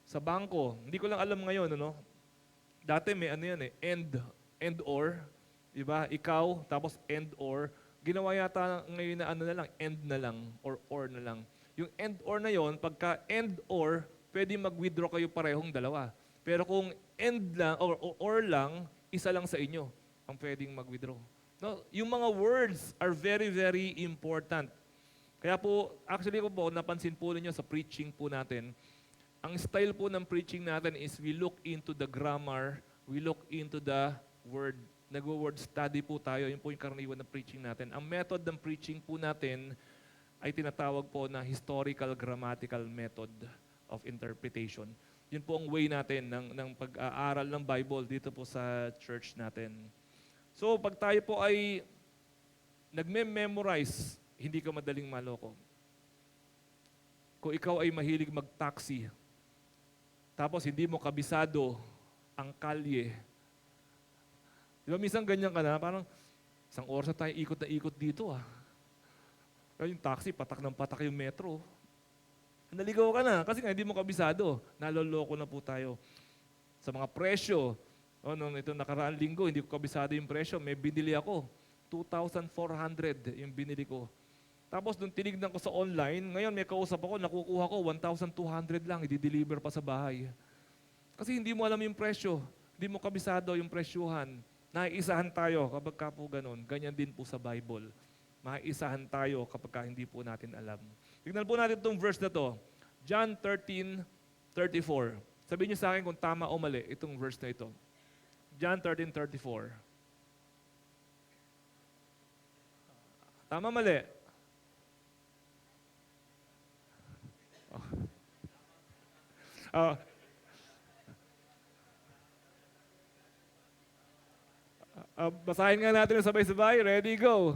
Sa bangko, hindi ko lang alam ngayon, ano? Dati may ano yan eh, and or, di ba? Ikaw, tapos and or. Ginawa yata ngayon na ano na lang, end na lang, or na lang. Yung and or na yon, pagka and or, pwede mag-withdraw kayo parehong dalawa. Pero kung end lang, or lang, isa lang sa inyo ang pwedeng mag-withdraw. No, yung mga words are very, very important. Kaya po, actually po, napansin po ninyo sa preaching po natin, ang style po ng preaching natin is we look into the grammar, we look into the word. Nag-word study po tayo, yun po yung karaniwan ng preaching natin. Ang method ng preaching po natin ay tinatawag po na historical grammatical method of interpretation. Yun po ang way natin ng pag-aaral ng Bible dito po sa church natin. So, pag tayo po ay nagme-memorize, hindi ka madaling maloko. Kung ikaw ay mahilig mag-taxi, tapos hindi mo kabisado ang kalye, di ba minsan ganyan ka na, parang isang oras na tayo ikot na ikot dito ah. Kaya yung taxi, patak ng patak yung metro. Naligaw ka na kasi nga hindi mo kabisado. Naloloko na po tayo. Sa mga presyo, nung ito nakaraan linggo, hindi ko kabisado yung presyo. May binili ako. 2,400 yung binili ko. Tapos nung tinignan ko sa online, ngayon may kausap ako, nakukuha ko 1,200 lang, i-deliver pa sa bahay. Kasi hindi mo alam yung presyo. Hindi mo kabisado yung presyuhan. Naiisahan tayo kapag ka po ganun. Ganyan din po sa Bible. Maiisahan tayo kapag hindi po natin alam. Tignan po natin itong verse na to. John 13:34. Sabihin niyo sa akin kung tama o mali itong verse na ito. John 13:34. Tama, mali? Basahin nga natin sabay-sabay. Ready, go.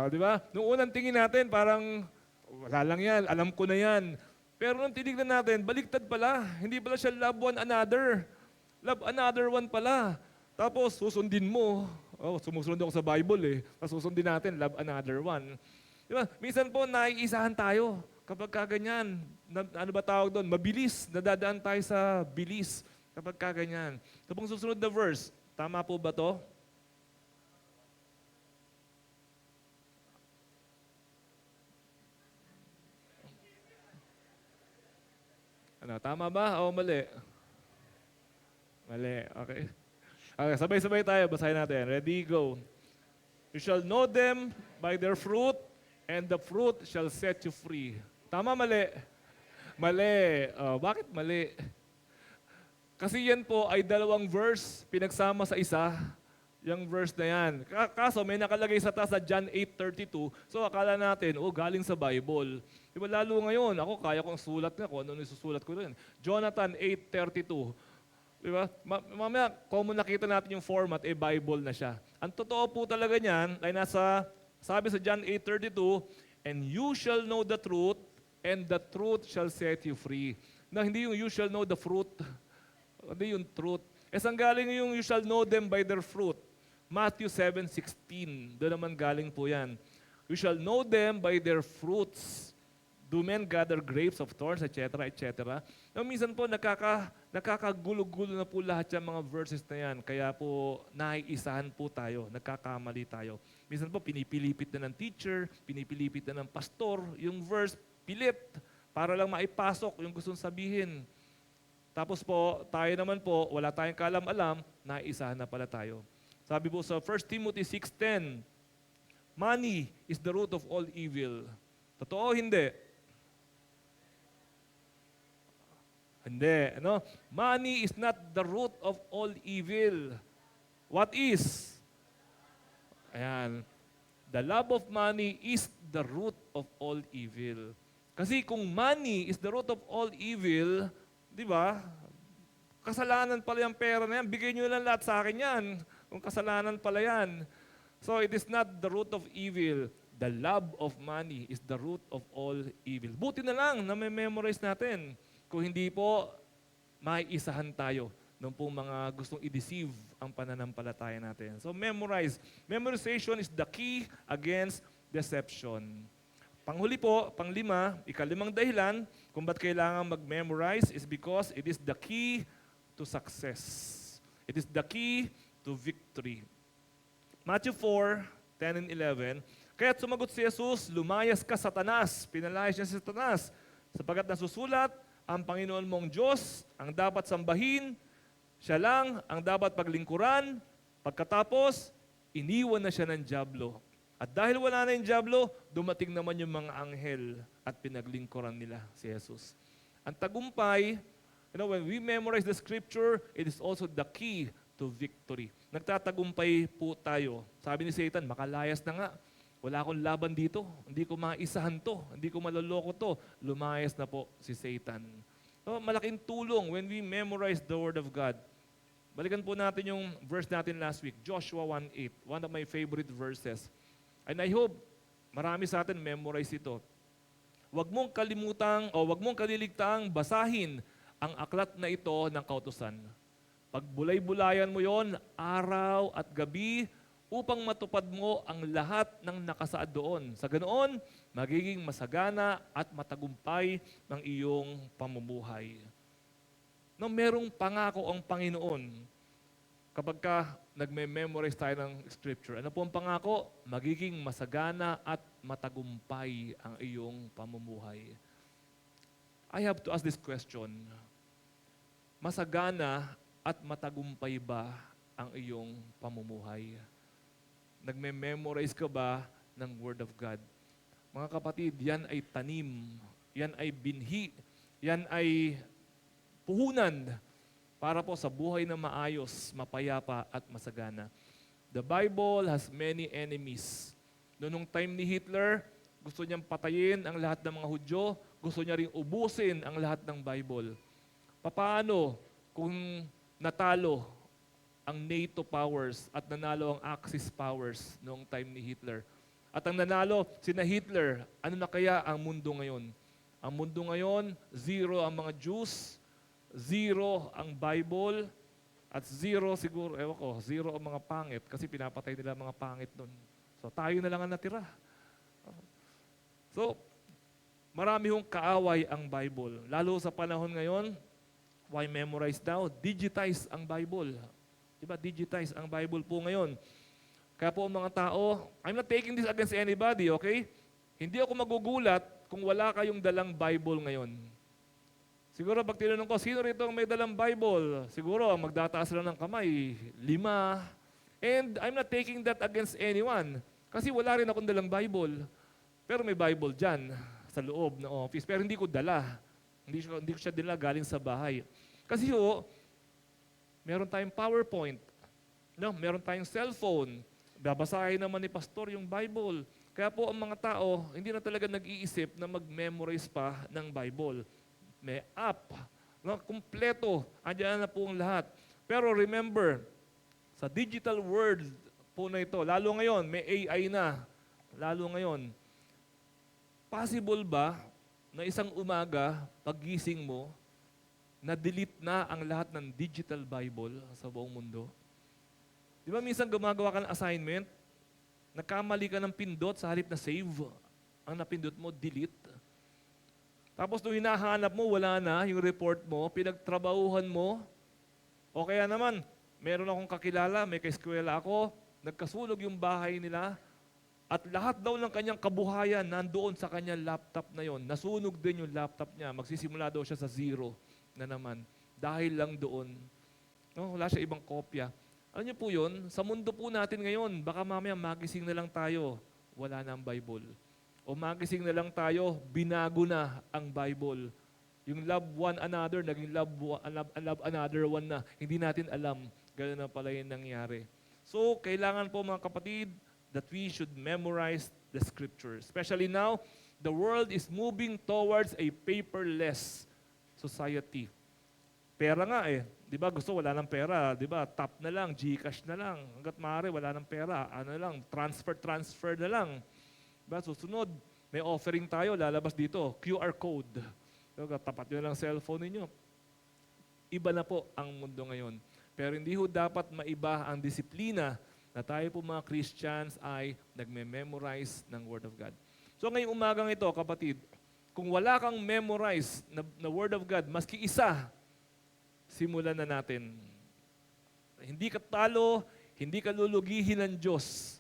Di ba? Nung unang tingin natin, parang wala lang yan, alam ko na yan. Pero nung tinignan natin, baliktad pala. Hindi pala siya love one another. Love another one pala. Tapos susundin mo. Sumusunod ako sa Bible eh. Tapos susundin natin, love another one. Di ba? Minsan po, naiisahan tayo. Kapag kaganyan, ano ba tawag doon? Mabilis. Nadadaan tayo sa bilis. Kapag kaganyan. Tapos susunod na verse, tama po ba to? Ano, tama ba o mali? Mali, okay. Okay, sabay-sabay tayo, basahin natin. Ready, go. You shall know them by their fruit, and the fruit shall set you free. Tama, mali? Mali. Bakit mali? Kasi yan po ay dalawang verse pinagsama sa isa. yung verse na yan. Kaso may nakalagay sa taas na John 8:32. So akala natin, galing sa Bible. Diba lalo ngayon, ako kaya kong sulat nga kung ano isusulat ko rin. Jonathan 8:32. Diba? Mamaya, kung nakita natin yung format, Bible na siya. Ang totoo po talaga niyan, ay sabi sa John 8:32, and you shall know the truth, and the truth shall set you free. Na hindi yung you shall know the fruit, hindi yung truth. Saan galing yung you shall know them by their fruit? Matthew 7:16. Doon naman galing po yan. You shall know them by their fruits. Do men gather grapes of thorns, etc., etc. Minsan po nakakagulo-gulo na po lahat yung mga verses na yan. Kaya po naiisahan po tayo, nagkakamali tayo. Minsan po pinipilipit na ng teacher, pinipilipit na ng pastor, yung verse pilit para lang maipasok yung gustong sabihin. Tapos po, tayo naman po, wala tayong kalam-alam, naiisahan na pala tayo. Sabi po sa 1 Timothy 6:10, money is the root of all evil. Totoo o hindi? Hindi. Ano? Money is not the root of all evil. What is? Ayan. The love of money is the root of all evil. Kasi kung money is the root of all evil, di ba? Kasalanan pala yung pera na yan. Bigay nyo lang lahat sa akin yan. Kung kasalanan pala yan. So it is not the root of evil. The love of money is the root of all evil. Buti na lang na may memorize natin. Kung hindi po, maiisahan tayo ng po mga gustong i-deceive ang pananampalataya natin. So memorize. Memorization is the key against deception. Panghuli po, panglima, ikalimang dahilan kung ba't kailangan mag-memorize is because it is the key to success. It is the key to victory. Matthew 4:10 and 11, kaya't sumagot si Jesus, lumayas ka, Satanas. Pinalayas niya si Satanas. Sapagkat nasusulat, ang Panginoon mong Diyos ang dapat sambahin, siya lang ang dapat paglingkuran. Pagkatapos, iniwan na siya ng dyablo. At dahil wala na yung dyablo, dumating naman yung mga anghel at pinaglingkuran nila si Jesus. Ang tagumpay, when we memorize the scripture, it is also the key to victory. Nagtatagumpay po tayo. Sabi ni Satan, makalayas na nga. Wala akong laban dito. Hindi ko maisahan to. Hindi ko maloloko to. Lumayas na po si Satan. So, malaking tulong when we memorize the Word of God. Balikan po natin yung verse natin last week, Joshua 1:8, one of my favorite verses. And I hope marami sa atin memorize ito. Huwag mong kalimutang o huwag mong kaliligtaang basahin ang aklat na ito ng kautusan. Pagbulay-bulayan mo yon araw at gabi upang matupad mo ang lahat ng nakasaad doon. Sa ganoon, magiging masagana at matagumpay ng iyong pamumuhay. No, merong pangako ang Panginoon kapag nagme-memorize tayo ng Scripture. Ano po ang pangako? Magiging masagana at matagumpay ang iyong pamumuhay. I have to ask this question. Masagana at matagumpay ba ang iyong pamumuhay? Nagme-memorize ka ba ng Word of God? Mga kapatid, yan ay tanim, yan ay binhi, yan ay puhunan para po sa buhay na maayos, mapayapa at masagana. The Bible has many enemies. Noong time ni Hitler, gusto niyang patayin ang lahat ng mga Hudyo, gusto niya ring ubusin ang lahat ng Bible. Paano kung natalo ang NATO powers at nanalo ang Axis powers noong time ni Hitler? At ang nanalo, sina Hitler, ano na kaya ang mundo ngayon? Ang mundo ngayon, zero ang mga Jews, zero ang Bible, at zero siguro, zero ang mga pangit kasi pinapatay nila ang mga pangit nun. So tayo na lang ang natira. So, marami hong kaaway ang Bible. Lalo sa panahon ngayon, why memorize now? Digitize ang Bible. Diba? Digitize ang Bible po ngayon. Kaya po mga tao, I'm not taking this against anybody, okay? Hindi ako magugulat kung wala kayong dalang Bible ngayon. Siguro pag tinanong ko, sino rito ang may dalang Bible? Siguro ang magdataas lang ng kamay, 5. And I'm not taking that against anyone. Kasi wala rin akong dalang Bible. Pero may Bible dyan sa loob ng office. Pero hindi ko dala. Hindi ko siya dala galing sa bahay. Kasi meron tayong PowerPoint. No, meron tayong cellphone. Babasahin naman ni pastor yung Bible. Kaya po ang mga tao, hindi na talaga nag-iisip na mag-memorize pa ng Bible. May app, no, kumpleto, andyan na po ang lahat. Pero remember, sa digital world po na ito, lalo ngayon, may AI na, lalo ngayon, possible ba na isang umaga, paggising mo, na-delete na ang lahat ng digital Bible sa buong mundo? Di ba minsan gumagawa ka ng assignment, nagkamali ka ng pindot sa halip na save, ang napindot mo, delete. Tapos nung hinahanap mo, wala na yung report mo, pinagtrabahuhan mo, o kaya naman, meron akong kakilala, may kaeskwela ako, nagkasunog yung bahay nila, at lahat daw ng kanyang kabuhayan nandoon sa kanyang laptop na yon. Nasunog din yung laptop niya, magsisimula daw siya sa zero na naman, dahil lang doon. No, wala siya ibang kopya. Ano niyo po yun? Sa mundo po natin ngayon, baka mamaya magising na lang tayo, wala na ang Bible. O magising na lang tayo, binago na ang Bible. Yung love one another, naging love another one na. Hindi natin alam, gano'n na pala yung nangyari. So, kailangan po mga kapatid, that we should memorize the Scriptures. Especially now, the world is moving towards a paperless society. Pera nga eh. Di ba gusto wala ng pera? Di ba tap na lang, GCash na lang. Hanggat maaari wala ng pera. Ano lang, transfer na lang. Diba? Susunod, may offering tayo, lalabas dito, QR code. Diba? Tapat nyo lang cellphone ninyo. Iba na po ang mundo ngayon. Pero hindi ho dapat maiba ang disiplina na tayo po mga Christians ay nagme-memorize ng Word of God. So ngayong umagang ito, kapatid, kung wala kang memorize na Word of God, maski isa, simulan na natin. Hindi ka talo, hindi ka lulugihin ng Diyos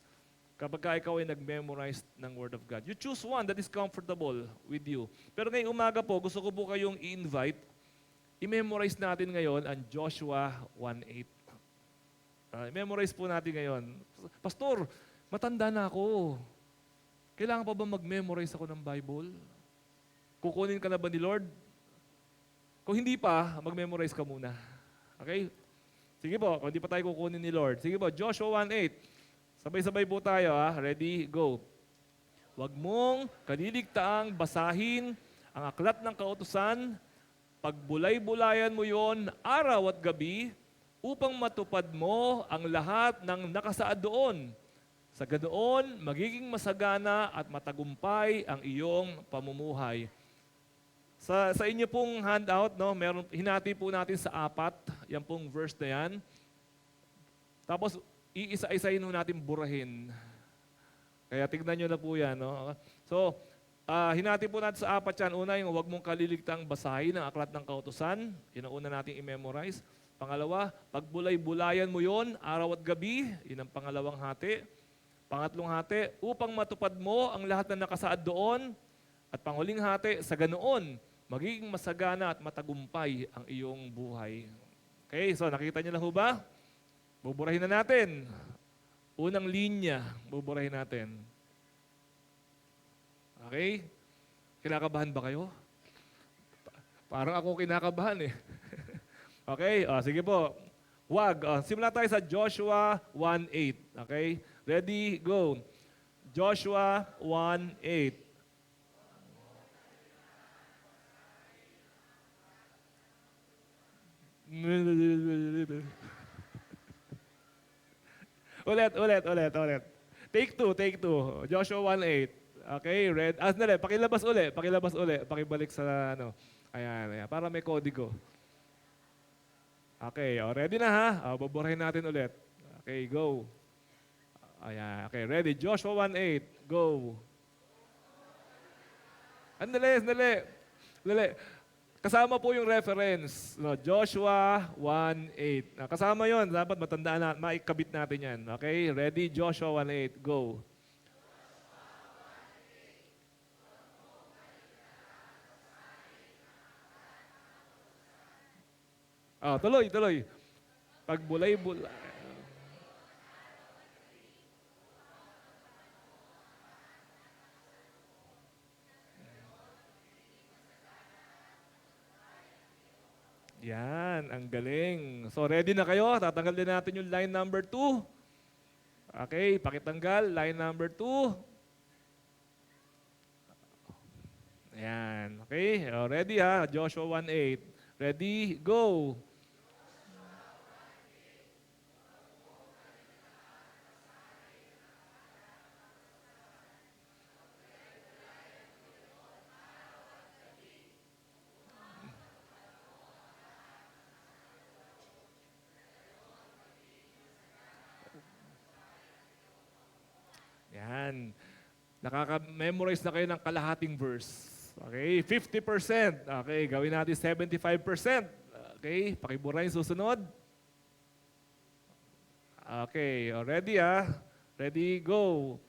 kapag ikaw ay nag-memorize ng Word of God. You choose one that is comfortable with you. Pero ngayong umaga po, gusto ko po kayong i-invite, i-memorize natin ngayon ang Joshua 1:8. I-memorize po natin ngayon. Pastor, matanda na ako. Kailangan pa ba mag-memorize ako ng Bible? Kukunin ka na ba ni Lord? Kung hindi pa, mag-memorize ka muna. Okay? Sige po, kung hindi pa tayo kukunin ni Lord. Sige po, Joshua 1:8. Sabay-sabay po tayo, ha? Ready? Go. Huwag mong kaliligtaang basahin ang aklat ng kautusan, pagbulay-bulayan mo yon araw at gabi, upang matupad mo ang lahat ng nakasaad doon. Sa ganoon, magiging masagana at matagumpay ang iyong pamumuhay. Sa inyo pong handout, no, hinati po natin sa 4, yan pong verse na yan. Tapos, iisa-isayin natin burahin. Kaya tignan nyo na po yan. No? So, hinati po natin sa 4 yan. Una, yung huwag mong kaliligtang basahin ang aklat ng kautusan. Yun ang una natin i-memorize. Pangalawa, pagbulay-bulayan mo yon araw at gabi. Yun ang pangalawang hati. Pangatlong hati, upang matupad mo ang lahat na nakasaad doon. At panghuling hati, sa ganoon, magiging masagana at matagumpay ang iyong buhay. Okay, so nakita niyo na ho ba? Buburahin na natin. Unang linya, buburahin natin. Okay? Kinakabahan ba kayo? Parang ako kinakabahan eh. Okay, sige po. Wag. Simula tayo sa Joshua 1:8. Okay? Ready? Go. Joshua 1:8. ulit. Take two. Joshua 1:8. Okay, red. Pakilabas uli. Pakibalik sa ano. Ayan. Para may kodigo. Okay, ready na ha? Baburahin natin ulit. Okay, go. Ayan. Okay, ready. Joshua 1:8. Go. Andali. Kasama po yung reference, no? Joshua 1:8. Kasama yon, dapat matandaan na, maikabit natin yan. Okay, ready? Joshua 1:8, go. Tuloy. Pagbulay-bulay. Yan, Ang galing. So ready na kayo? Tatanggal din natin yung line number 2. Okay, pakitanggal. Line number 2. Ayan. Okay, ready ha? Joshua 1:8. Ready? Go! Yan. Nakaka-memorize na kayo ng kalahating verse. Okay, 50%. Okay, gawin natin 75%. Okay, pakibura yung susunod. Okay, ready ah? Ready, go.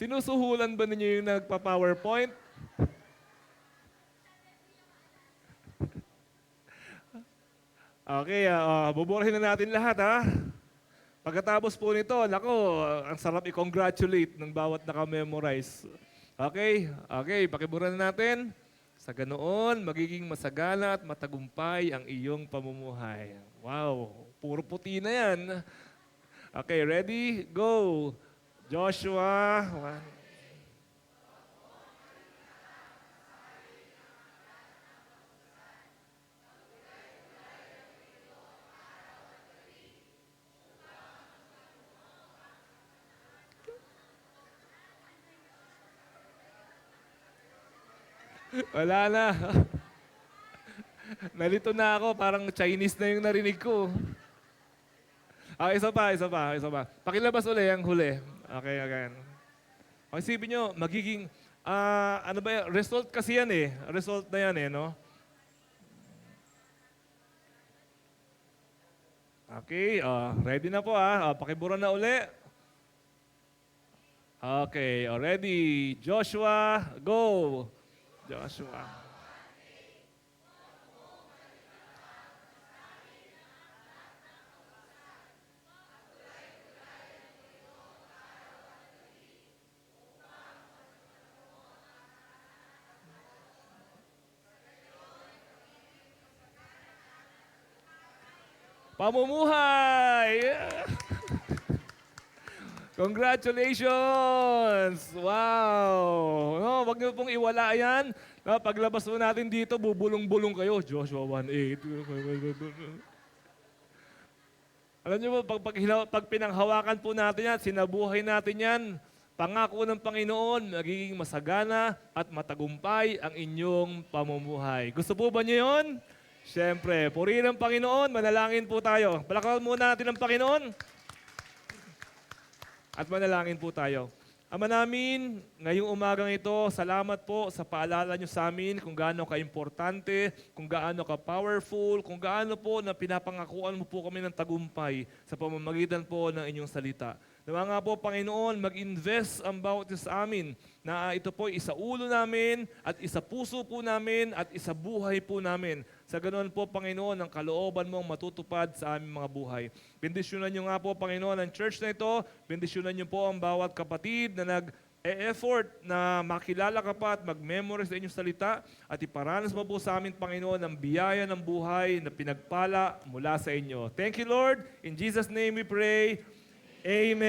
Sinusuhulan ba ninyo yung nagpa-PowerPoint? Okay, buburahin na natin lahat ha. Pagkatapos po nito, nako, ang sarap i-congratulate ng bawat naka-memorize. Okay, okay, pakibura na natin. Sa ganoon, magiging masagana at matagumpay ang iyong pamumuhay. Wow, puro puti na yan. Okay, ready? Go! Joshua 1. Wala na. Nalito na ako, parang Chinese na yung narinig ko. Isa pa. Pakilabas uli ang huli. Okay, again. Okay, isipin nyo, magiging, ano ba yan? Result kasi yan eh. Result na yan eh, no? Okay, ready na po pakibura na uli. Okay, ready. Joshua, go! Joshua. Pamumuhay! Congratulations! Wow! No, wag niyo pong iwala yan. No, paglabas mo natin dito, bubulong-bulong kayo. Joshua 1:8. Alam niyo po, pag pinanghawakan po natin yan, sinabuhay natin yan, pangako ng Panginoon, magiging masagana at matagumpay ang inyong pamumuhay. Gusto po ba niyo yun? Siyempre, purihin ang Panginoon, manalangin po tayo. Palakpakan muna natin ang Panginoon. At manalangin po tayo. Ama namin, ngayong umagang ito, salamat po sa paalala nyo sa amin kung gaano ka-importante, kung gaano ka-powerful, kung gaano po na pinapangakuan mo po kami ng tagumpay sa pamamagitan po ng inyong salita. Nawa nga po, Panginoon, mag-invest ang bawat isa sa amin na ito po isa ulo namin at isa puso po namin at isa buhay po namin. Sa ganoon po, Panginoon, ang kalooban mong matutupad sa aming mga buhay. Bendisyonan niyo nga po, Panginoon, ang church na ito. Bendisyonan niyo po ang bawat kapatid na nag-e-effort na makilala ka pa at mag-memorize sa inyong salita at iparanas mo po sa amin, Panginoon, ang biyaya ng buhay na pinagpala mula sa inyo. Thank you, Lord. In Jesus' name we pray. Amen.